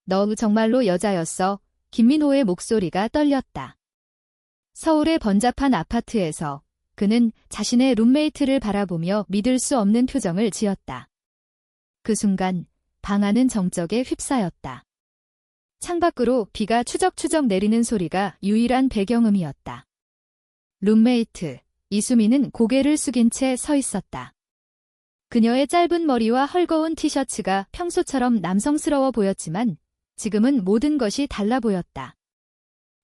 너 정말로 여자였어? 김민호의 목소리가 떨렸다. 서울의 번잡한 아파트에서 그는 자신의 룸메이트를 바라보며 믿을 수 없는 표정을 지었다. 그 순간 방 안은 정적에 휩싸였다. 창밖으로 비가 추적추적 내리는 소리가 유일한 배경음이었다. 룸메이트, 이수미는 고개를 숙인 채 서 있었다. 그녀의 짧은 머리와 헐거운 티셔츠가 평소처럼 남성스러워 보였지만 지금은 모든 것이 달라 보였다.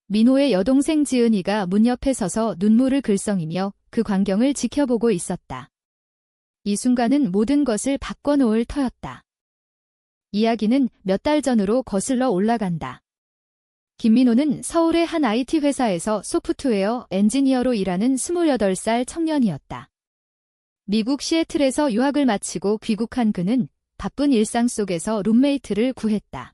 민호의 여동생 지은이가 문 옆에 서서 눈물을 글썽이며 그 광경을 지켜보고 있었다. 이 순간은 모든 것을 바꿔놓을 터였다. 이야기는 몇 달 전으로 거슬러 올라간다. 김민호는 서울의 한 IT 회사에서 소프트웨어 엔지니어로 일하는 28살 청년이었다. 미국 시애틀에서 유학을 마치고 귀국한 그는 바쁜 일상 속에서 룸메이트를 구했다.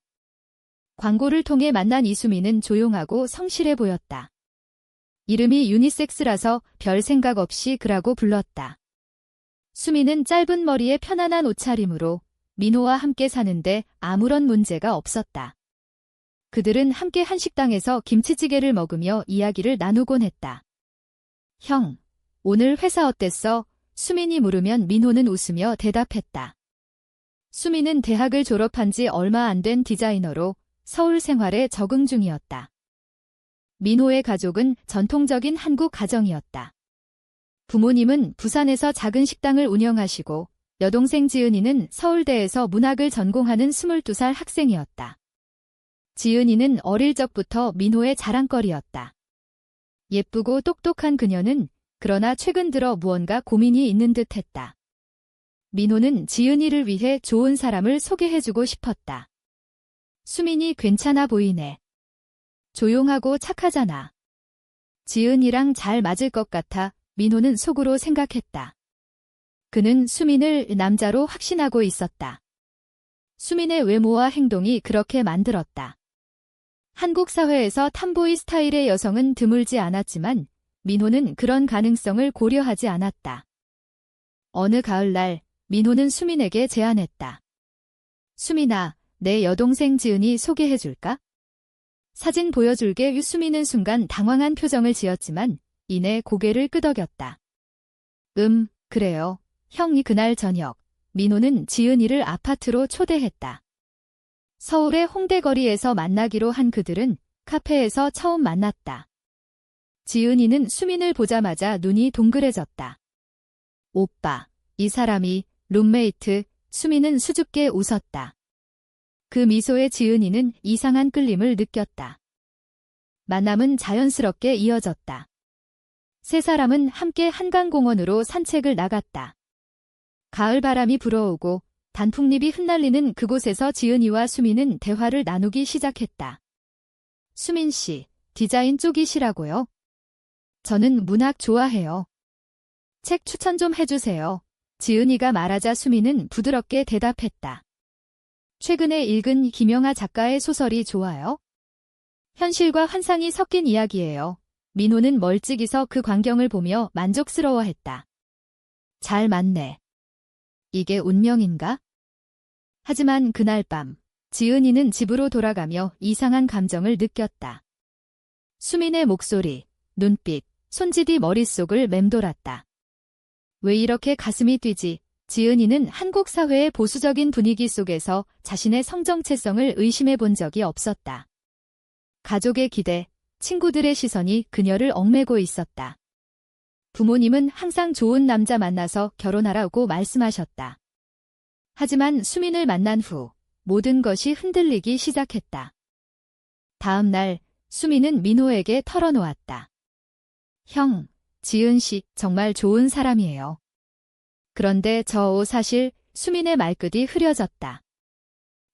광고를 통해 만난 이수미는 조용하고 성실해 보였다. 이름이 유니섹스라서 별 생각 없이 그라고 불렀다. 수미는 짧은 머리에 편안한 옷차림으로 민호와 함께 사는데 아무런 문제가 없었다. 그들은 함께 한 식당에서 김치찌개를 먹으며 이야기를 나누곤 했다. 형, 오늘 회사 어땠어? 수민이 물으면 민호는 웃으며 대답했다. 수민은 대학을 졸업한 지 얼마 안 된 디자이너로 서울 생활에 적응 중이었다. 민호의 가족은 전통적인 한국 가정이었다. 부모님은 부산에서 작은 식당을 운영하시고 여동생 지은이는 서울대에서 문학을 전공하는 22살 학생이었다. 지은이는 어릴 적부터 민호의 자랑거리였다. 예쁘고 똑똑한 그녀는 그러나 최근 들어 무언가 고민이 있는 듯했다. 민호는 지은이를 위해 좋은 사람을 소개해주고 싶었다. 수민이 괜찮아 보이네. 조용하고 착하잖아. 지은이랑 잘 맞을 것 같아 민호는 속으로 생각했다. 그는 수민을 남자로 확신하고 있었다. 수민의 외모와 행동이 그렇게 만들었다. 한국 사회에서 탐보이 스타일의 여성은 드물지 않았지만 민호는 그런 가능성을 고려하지 않았다. 어느 가을날 민호는 수민에게 제안했다. 수민아, 내 여동생 지은이 소개해줄까? 사진 보여줄게. 유수민은 순간 당황한 표정을 지었지만 이내 고개를 끄덕였다. 그래요. 형이 그날 저녁 민호는 지은이를 아파트로 초대했다. 서울의 홍대 거리에서 만나기로 한 그들은 카페에서 처음 만났다. 지은이는 수민을 보자마자 눈이 동그래졌다. 오빠, 이 사람이 룸메이트. 수민은 수줍게 웃었다. 그 미소에 지은이는 이상한 끌림을 느꼈다. 만남은 자연스럽게 이어졌다. 세 사람은 함께 한강공원으로 산책을 나갔다. 가을 바람이 불어오고 단풍잎이 흩날리는 그곳에서 지은이와 수민은 대화를 나누기 시작했다. 수민 씨, 디자인 쪽이시라고요? 저는 문학 좋아해요. 책 추천 좀 해주세요. 지은이가 말하자 수민은 부드럽게 대답했다. 최근에 읽은 김영하 작가의 소설이 좋아요? 현실과 환상이 섞인 이야기예요. 민호는 멀찍이서 그 광경을 보며 만족스러워했다. 잘 맞네. 이게 운명인가? 하지만 그날 밤, 지은이는 집으로 돌아가며 이상한 감정을 느꼈다. 수민의 목소리, 눈빛, 손짓이 머릿속을 맴돌았다. 왜 이렇게 가슴이 뛰지? 지은이는 한국 사회의 보수적인 분위기 속에서 자신의 성정체성을 의심해 본 적이 없었다. 가족의 기대, 친구들의 시선이 그녀를 얽매고 있었다. 부모님은 항상 좋은 남자 만나서 결혼하라고 말씀하셨다. 하지만 수민을 만난 후 모든 것이 흔들리기 시작했다. 다음 날 수민은 민호에게 털어놓았다. 형, 지은 씨 정말 좋은 사람이에요. 그런데 사실 수민의 말끝이 흐려졌다.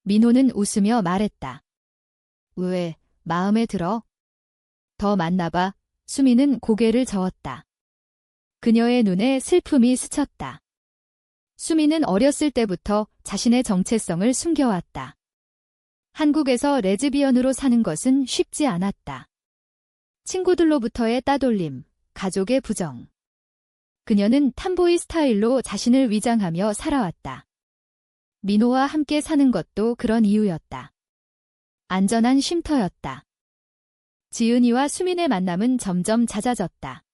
민호는 웃으며 말했다. 왜, 마음에 들어? 더 만나봐. 수민은 고개를 저었다. 그녀의 눈에 슬픔이 스쳤다. 수민은 어렸을 때부터 자신의 정체성을 숨겨왔다. 한국에서 레즈비언으로 사는 것은 쉽지 않았다. 친구들로부터의 따돌림, 가족의 부정. 그녀는 탐보이 스타일로 자신을 위장하며 살아왔다. 민호와 함께 사는 것도 그런 이유였다. 안전한 쉼터였다. 지은이와 수민의 만남은 점점 잦아졌다.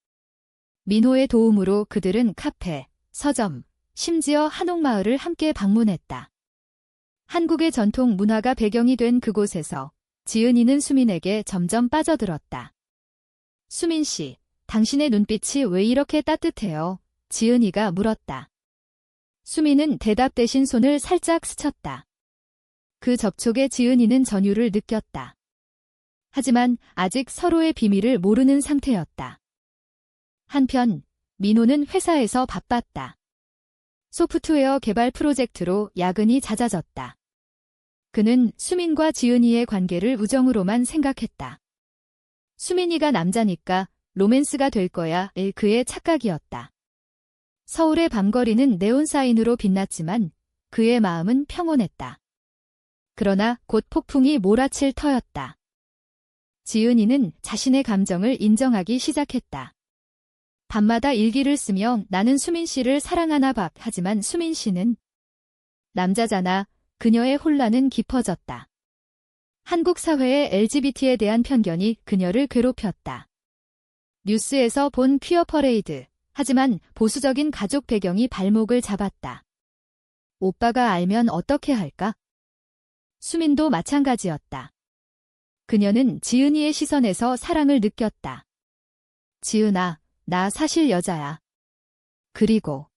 민호의 도움으로 그들은 카페, 서점, 심지어 한옥마을을 함께 방문했다. 한국의 전통 문화가 배경이 된 그곳에서 지은이는 수민에게 점점 빠져들었다. 수민 씨, 당신의 눈빛이 왜 이렇게 따뜻해요? 지은이가 물었다. 수민은 대답 대신 손을 살짝 스쳤다. 그 접촉에 지은이는 전율을 느꼈다. 하지만 아직 서로의 비밀을 모르는 상태였다. 한편 민호는 회사에서 바빴다. 소프트웨어 개발 프로젝트로 야근이 잦아졌다. 그는 수민과 지은이의 관계를 우정으로만 생각했다. 수민이가 남자니까 로맨스가 될 거야 그의 착각이었다. 서울의 밤거리는 네온사인으로 빛났지만 그의 마음은 평온했다. 그러나 곧 폭풍이 몰아칠 터였다. 지은이는 자신의 감정을 인정하기 시작했다. 밤마다 일기를 쓰며 나는 수민 씨를 사랑하나 봐. 하지만 수민 씨는 남자잖아. 그녀의 혼란은 깊어졌다. 한국 사회의 LGBT에 대한 편견이 그녀를 괴롭혔다. 뉴스에서 본 퀴어 퍼레이드. 하지만 보수적인 가족 배경이 발목을 잡았다. 오빠가 알면 어떻게 할까? 수민도 마찬가지였다. 그녀는 지은이의 시선에서 사랑을 느꼈다. 지은아, 나 사실 여자야. 그리고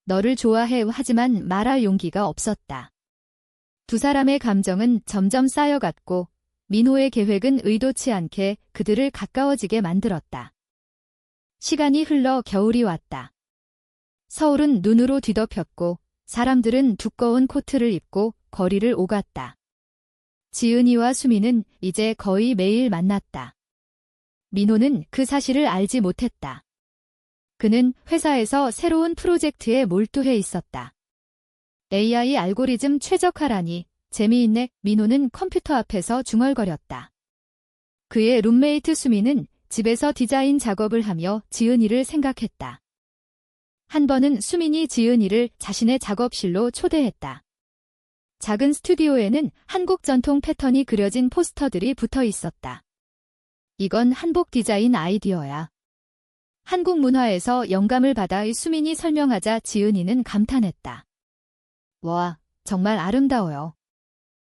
너를 좋아해. 하지만 말할 용기가 없었다. 두 사람의 감정은 점점 쌓여갔고 민호의 계획은 의도치 않게 그들을 가까워지게 만들었다. 시간이 흘러 겨울이 왔다. 서울은 눈으로 뒤덮였고 사람들은 두꺼운 코트를 입고 거리를 오갔다. 지은이와 수민은 이제 거의 매일 만났다. 민호는 그 사실을 알지 못했다. 그는 회사에서 새로운 프로젝트에 몰두해 있었다. AI 알고리즘 최적화라니 재미있네. 민호는 컴퓨터 앞에서 중얼거렸다. 그의 룸메이트 수민은 집에서 디자인 작업을 하며 지은이를 생각했다. 한 번은 수민이 지은이를 자신의 작업실로 초대했다. 작은 스튜디오에는 한국 전통 패턴이 그려진 포스터들이 붙어 있었다. 이건 한복 디자인 아이디어야. 한국 문화에서 영감을 받아 수민이 설명하자 지은이는 감탄했다. 와, 정말 아름다워요.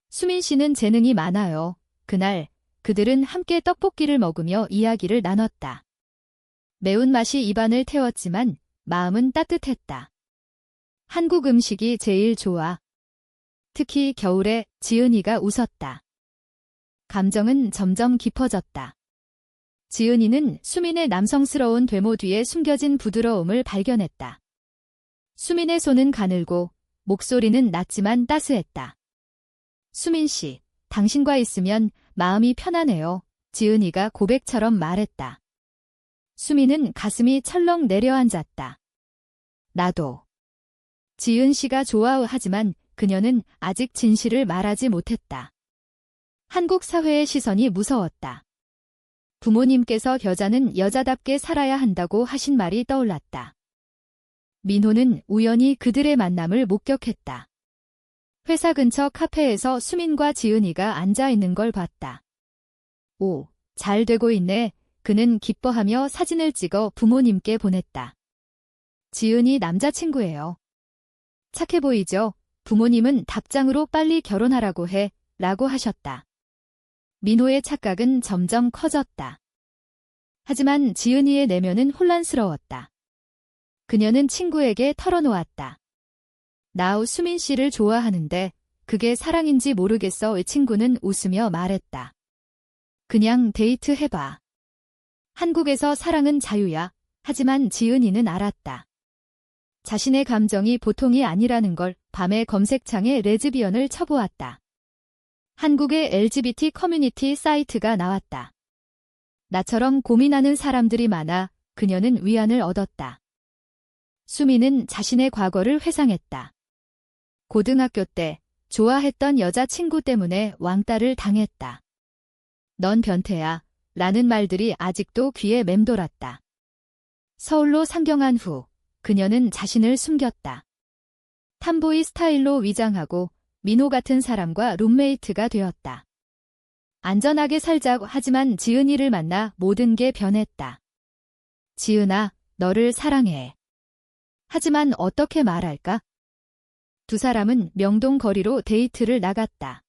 수민 씨는 재능이 많아요. 그날 그들은 함께 떡볶이를 먹으며 이야기를 나눴다. 매운맛이 입안을 태웠지만 마음은 따뜻했다. 한국 음식이 제일 좋아. 특히 겨울에 지은이가 웃었다. 감정은 점점 깊어졌다. 지은이는 수민의 남성스러운 되모 뒤에 숨겨진 부드러움을 발견했다. 수민의 손은 가늘고 목소리는 낮지만 따스했다. 수민 씨, 당신과 있으면 마음이 편안해요. 지은이가 고백처럼 말했다. 수민은 가슴이 철렁 내려앉았다. 나도. 지은 씨가 좋아하지만 그녀는 아직 진실을 말하지 못했다. 한국 사회의 시선이 무서웠다. 부모님께서 여자는 여자답게 살아야 한다고 하신 말이 떠올랐다. 민호는 우연히 그들의 만남을 목격했다. 회사 근처 카페에서 수민과 지은이가 앉아 있는 걸 봤다. 오, 잘 되고 있네. 그는 기뻐하며 사진을 찍어 부모님께 보냈다. 지은이 남자친구예요. 착해 보이죠? 부모님은 답장으로 빨리 결혼하라고 해 라고 하셨다. 민호의 착각은 점점 커졌다. 하지만 지은이의 내면은 혼란스러웠다. 그녀는 친구에게 털어놓았다. 나 수민 씨를 좋아하는데 그게 사랑인지 모르겠어. 친구는 웃으며 말했다. 그냥 데이트해봐. 한국에서 사랑은 자유야. 하지만 지은이는 알았다. 자신의 감정이 보통이 아니라는 걸. 밤에 검색창에 레즈비언을 쳐보았다. 한국의 LGBT 커뮤니티 사이트가 나왔다. 나처럼 고민하는 사람들이 많아. 그녀는 위안을 얻었다. 수민은 자신의 과거를 회상했다. 고등학교 때 좋아했던 여자친구 때문에 왕따를 당했다. 넌 변태야 라는 말들이 아직도 귀에 맴돌았다. 서울로 상경한 후 그녀는 자신을 숨겼다. 탐보이 스타일로 위장하고 민호 같은 사람과 룸메이트가 되었다. 안전하게 살자고 하지만 지은이를 만나 모든 게 변했다. 지은아, 너를 사랑해. 하지만 어떻게 말할까? 두 사람은 명동 거리로 데이트를 나갔다.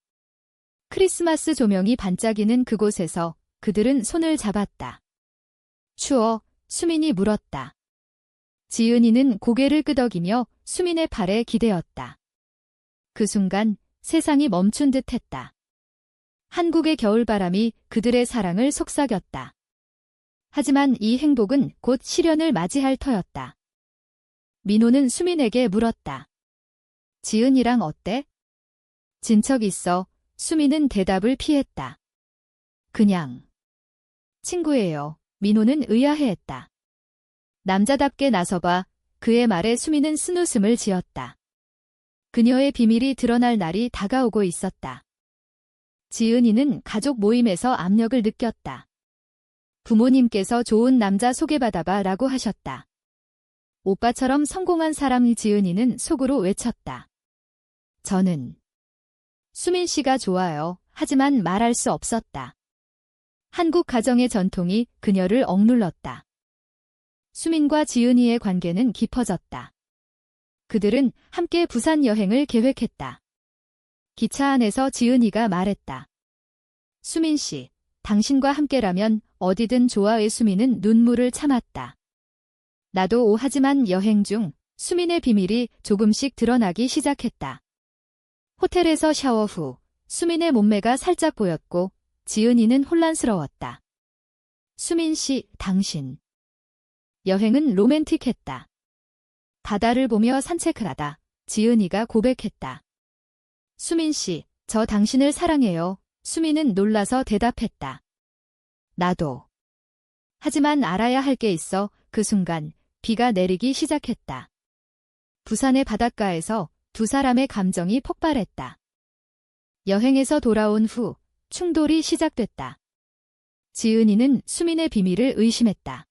크리스마스 조명이 반짝이는 그곳에서 그들은 손을 잡았다. 추워, 수민이 물었다. 지은이는 고개를 끄덕이며 수민의 팔에 기대었다. 그 순간 세상이 멈춘 듯 했다. 한국의 겨울바람이 그들의 사랑을 속삭였다. 하지만 이 행복은 곧 시련을 맞이할 터였다. 민호는 수민에게 물었다. 지은이랑 어때? 진척 있어. 수민은 대답을 피했다. 그냥 친구예요. 민호는 의아해했다. 남자답게 나서봐. 그의 말에 수민은 쓴웃음을 지었다. 그녀의 비밀이 드러날 날이 다가오고 있었다. 지은이는 가족 모임에서 압력을 느꼈다. 부모님께서 좋은 남자 소개받아봐 라고 하셨다. 오빠처럼 성공한 사람. 지은이는 속으로 외쳤다. 저는 수민 씨가 좋아요. 하지만 말할 수 없었다. 한국 가정의 전통이 그녀를 억눌렀다. 수민과 지은이의 관계는 깊어졌다. 그들은 함께 부산 여행을 계획했다. 기차 안에서 지은이가 말했다. 수민 씨, 당신과 함께라면 어디든 좋아해. 수민은 눈물을 참았다. 나도 하지만 여행 중 수민의 비밀이 조금씩 드러나기 시작했다. 호텔에서 샤워 후 수민의 몸매가 살짝 보였고 지은이는 혼란스러웠다. 수민 씨, 당신. 여행은 로맨틱했다. 바다를 보며 산책하다 지은이가 고백했다. 수민 씨, 저 당신을 사랑해요. 수민은 놀라서 대답했다. 나도. 하지만 알아야 할 게 있어. 그 순간 비가 내리기 시작했다. 부산의 바닷가에서 두 사람의 감정이 폭발했다. 여행에서 돌아온 후 충돌이 시작됐다. 지은이는 수민의 비밀을 의심했다.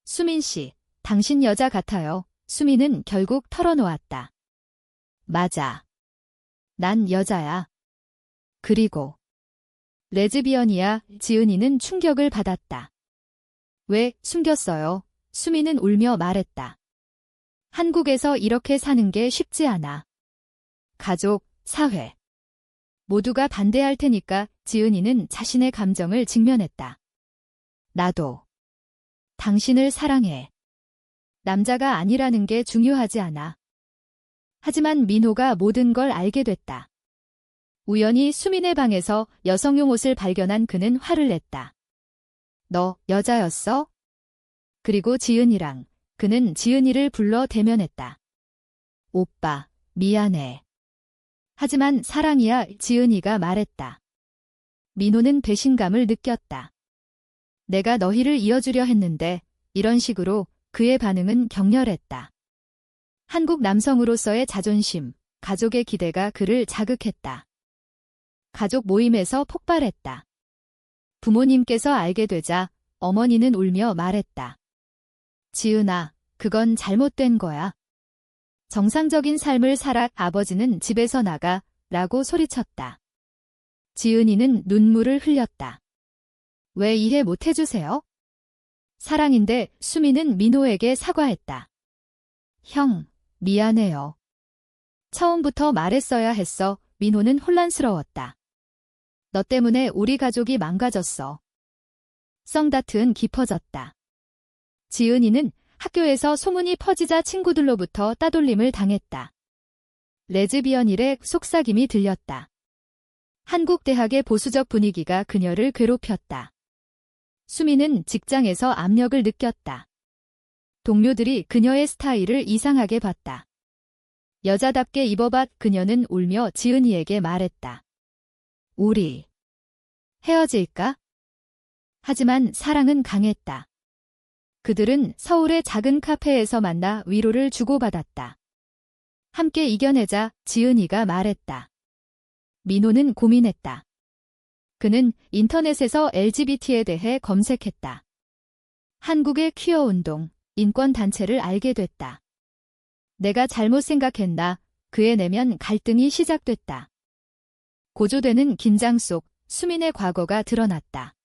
수민 씨, 당신 여자 같아요. 수민은 결국 털어놓았다. 맞아. 난 여자야. 그리고 레즈비언이야. 지은이는 충격을 받았다. 왜 숨겼어요? 수민은 울며 말했다. 한국에서 이렇게 사는 게 쉽지 않아. 가족, 사회. 모두가 반대할 테니까. 지은이는 자신의 감정을 직면했다. 나도. 당신을 사랑해. 남자가 아니라는 게 중요하지 않아. 하지만 민호가 모든 걸 알게 됐다. 우연히 수민의 방에서 여성용 옷을 발견한 그는 화를 냈다. 너 여자였어? 그리고 지은이랑 그는 지은이를 불러 대면했다. 오빠, 미안해. 하지만 사랑이야. 지은이가 말했다. 민호는 배신감을 느꼈다. 내가 너희를 이어주려 했는데 이런 식으로. 그의 반응은 격렬했다. 한국 남성으로서의 자존심, 가족의 기대가 그를 자극했다. 가족 모임에서 폭발했다. 부모님께서 알게 되자 어머니는 울며 말했다. 지은아, 그건 잘못된 거야. 정상적인 삶을 살아. 아버지는 집에서 나가 라고 소리쳤다. 지은이는 눈물을 흘렸다. 왜 이해 못 해주세요? 사랑인데. 수민은 민호에게 사과했다. 형, 미안해요. 처음부터 말했어야 했어. 민호는 혼란스러웠다. 너 때문에 우리 가족이 망가졌어. 썽다툼은 깊어졌다. 지은이는 학교에서 소문이 퍼지자 친구들로부터 따돌림을 당했다. 레즈비언 일에 속삭임이 들렸다. 한국 대학의 보수적 분위기가 그녀를 괴롭혔다. 수민은 직장에서 압력을 느꼈다. 동료들이 그녀의 스타일을 이상하게 봤다. 여자답게 입어봐. 그녀는 울며 지은이에게 말했다. 우리 헤어질까? 하지만 사랑은 강했다. 그들은 서울의 작은 카페에서 만나 위로를 주고받았다. 함께 이겨내자. 지은이가 말했다. 민호는 고민했다. 그는 인터넷에서 LGBT에 대해 검색했다. 한국의 퀴어 운동, 인권 단체를 알게 됐다. 내가 잘못 생각했나? 그의 내면 갈등이 시작됐다. 고조되는 긴장 속 수민의 과거가 드러났다.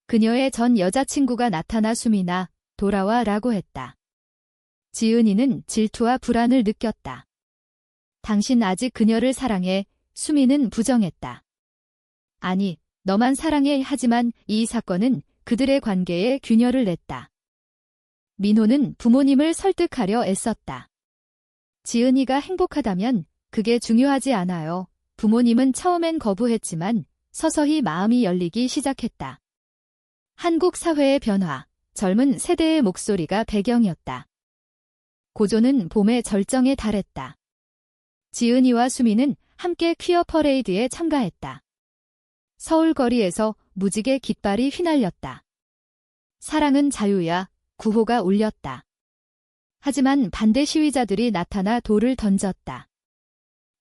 그녀의 전 여자친구가 나타나 수민아, 돌아와 라고 했다. 지은이는 질투와 불안을 느꼈다. 당신 아직 그녀를 사랑해, 수민은 부정했다. 아니, 너만 사랑해 하지만 이 사건은 그들의 관계에 균열을 냈다. 민호는 부모님을 설득하려 애썼다. 지은이가 행복하다면 그게 중요하지 않아요. 부모님은 처음엔 거부했지만 서서히 마음이 열리기 시작했다. 한국 사회의 변화, 젊은 세대의 목소리가 배경이었다. 고조는 봄의 절정에 달했다. 지은이와 수민은 함께 퀴어 퍼레이드에 참가했다. 서울 거리에서 무지개 깃발이 휘날렸다. 사랑은 자유야, 구호가 울렸다. 하지만 반대 시위자들이 나타나 돌을 던졌다.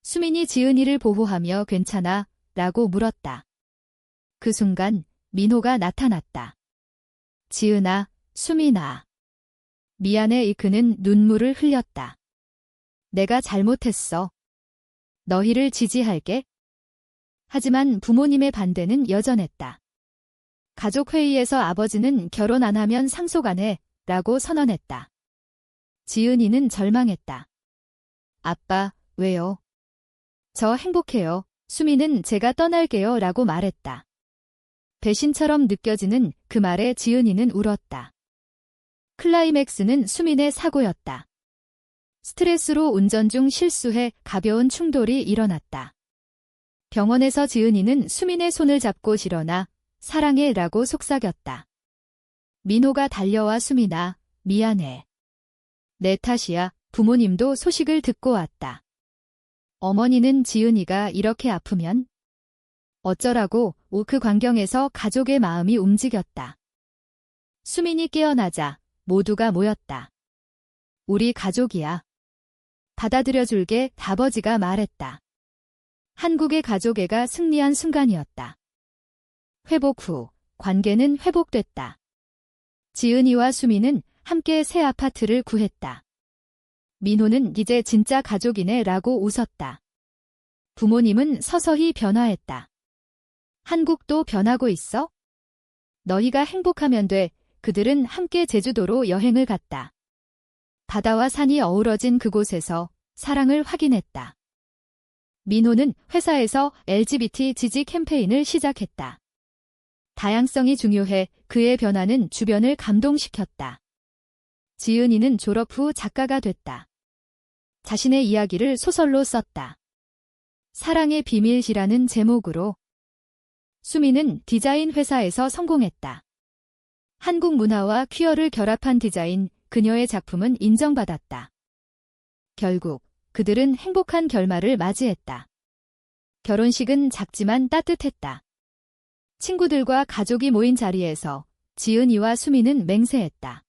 수민이 지은이를 보호하며 괜찮아? 라고 물었다. 그 순간 민호가 나타났다. 지은아, 수민아. 미안해. 그는 눈물을 흘렸다. 내가 잘못했어. 너희를 지지할게. 하지만 부모님의 반대는 여전했다. 가족회의에서 아버지는 결혼 안 하면 상속 안 해, 라고 선언했다. 지은이는 절망했다. 아빠, 왜요? 저 행복해요. 수민은 제가 떠날게요 라고 말했다. 배신처럼 느껴지는 그 말에 지은이는 울었다. 클라이맥스는 수민의 사고였다. 스트레스로 운전 중 실수해 가벼운 충돌이 일어났다. 병원에서 지은이는 수민의 손을 잡고 일어나 사랑해 라고 속삭였다. 민호가 달려와 수민아, 미안해. 내 탓이야. 부모님도 소식을 듣고 왔다. 어머니는 지은이가 이렇게 아프면 어쩌라고. 그 광경에서 가족의 마음이 움직였다. 수민이 깨어나자 모두가 모였다. 우리 가족이야. 받아들여줄게. 아버지가 말했다. 한국의 가족애가 승리한 순간이었다. 회복 후 관계는 회복됐다. 지은이와 수민은 함께 새 아파트를 구했다. 민호는 이제 진짜 가족이네 라고 웃었다. 부모님은 서서히 변화했다. 한국도 변하고 있어? 너희가 행복하면 돼. 그들은 함께 제주도로 여행을 갔다. 바다와 산이 어우러진 그곳에서 사랑을 확인했다. 민호는 회사에서 LGBT 지지 캠페인을 시작했다. 다양성이 중요해. 그의 변화는 주변을 감동시켰다. 지은이는 졸업 후 작가가 됐다. 자신의 이야기를 소설로 썼다. 사랑의 비밀이라는 제목으로. 수민은 디자인 회사에서 성공했다. 한국 문화와 퀴어를 결합한 디자인, 그녀의 작품은 인정받았다. 결국 그들은 행복한 결말을 맞이했다. 결혼식은 작지만 따뜻했다. 친구들과 가족이 모인 자리에서 지은이와 수민은 맹세했다.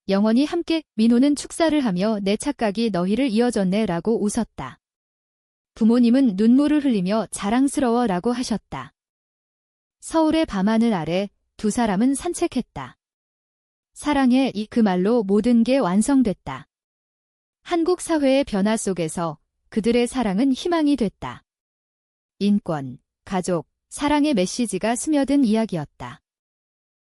영원히 함께. 민호는 축사를 하며 내 착각이 너희를 이어줬네 라고 웃었다. 부모님은 눈물을 흘리며 자랑스러워 라고 하셨다. 서울의 밤하늘 아래 두 사람은 산책했다. 사랑해. 그 말로 모든 게 완성됐다. 한국 사회의 변화 속에서 그들의 사랑은 희망이 됐다. 인권, 가족, 사랑의 메시지가 스며든 이야기였다.